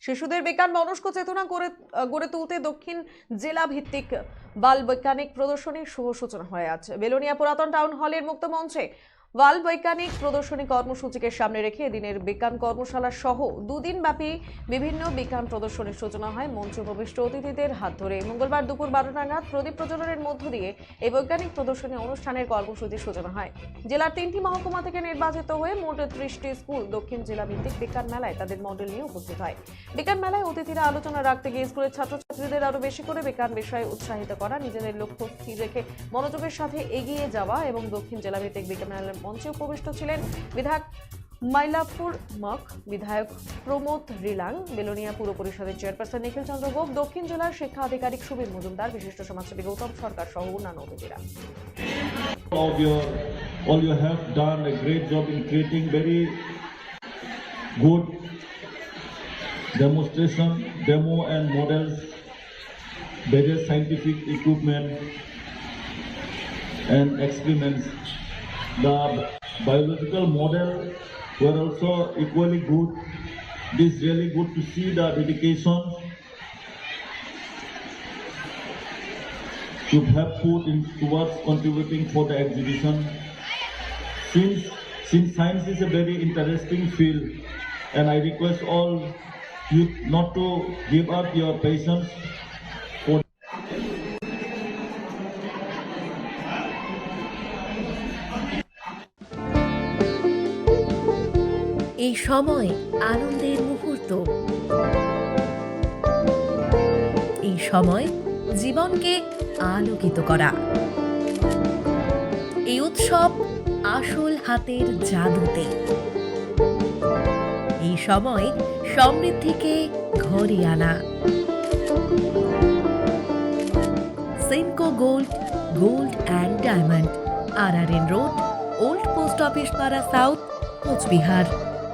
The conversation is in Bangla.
শিশুদের বিজ্ঞান মনস্ক চেতনা গড়ে তুলতে দক্ষিণ জেলা ভিত্তিক বাল বৈজ্ঞানিক প্রদর্শনীর শুভ সূচনা হয়ে আছে। বেলোনিয়া পুরাতন টাউন হলের মুক্ত মঞ্চে বাল বৈজ্ঞানিক প্রদর্শনী কর্মসূচিকে সামনে রেখে এদিনের বিজ্ঞান কর্মশালা সহ দুদিন ব্যাপী বিভিন্ন বিজ্ঞান প্রদর্শনীর সূচনা হয় মঞ্চ উপবিষ্ট অতিথিদের হাত ধরে। মঙ্গলবার দুপুর 12টা নাগাদ প্রদীপ প্রজ্বলনের মধ্য দিয়ে এই বৈজ্ঞানিক প্রদর্শনী অনুষ্ঠানের কর্মসূচির সূচনা হয়। জেলার 3টি মহকুমা থেকে নির্বাচিত হয়ে মোট 30টি স্কুল দক্ষিণ জেলা ভিত্তিক বিজ্ঞান মেলায় তাদের মডেল নিয়ে উপস্থিত হয়। বিজ্ঞান মেলায় অতিথিরা আলোচনা রাখতে গিয়ে স্কুলের ছাত্রছাত্রীদের আরো বেশি করে বিজ্ঞান বিষয়ে উৎসাহিত করা, নিজেদের লক্ষ্য স্থির রেখে মনোযোগের সাথে এগিয়ে যাওয়া এবং দক্ষিণ জেলা ভিত্তিক বিজ্ঞান মেলার মঞ্চে উপবিষ্ট ছিলেন বিধায়ক মাইলাপুর মক, বিধায়ক প্রমোদ রিলাং, বেলোনিয়া পুর পরিষদের চেয়ারপারসন নিখিল চন্দ্র গোপ, দক্ষিণ জেলার শিক্ষা আধিকারিক সুবীর মজুমদার, বিশিষ্ট সমাজসেবী গৌতম সরকার সহ অন্যান্য অতিথিরা। All you have done a great job in creating very good demonstration, demo and models, various scientific equipment and experiments. The biological model were also equally good. It is really good to see the dedication you have put in towards contributing for the exhibition. Since science is a very interesting field, and I request all you not to give up your patience for এই সময় আনন্দের মুহূর্ত, এই সময় জীবনকে আলোকিত করা, এই উৎসব আসল হাতের জাদুতে, এই সময় সমৃদ্ধিকে ঘরে আনা। Senco gold, gold and diamond, RRN road, old post office পাড়া সাউথ, কোচবিহার।